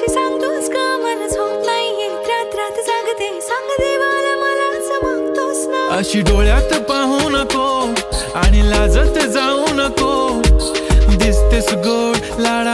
मगाशी सांगतोस का मन झोप नाहीये रात रात जागते सांग देवाला मला मागतोस ना अशी डोळ्यात पाहू नको आणि लाजत जाऊ नको दिसतेस गोड लाडा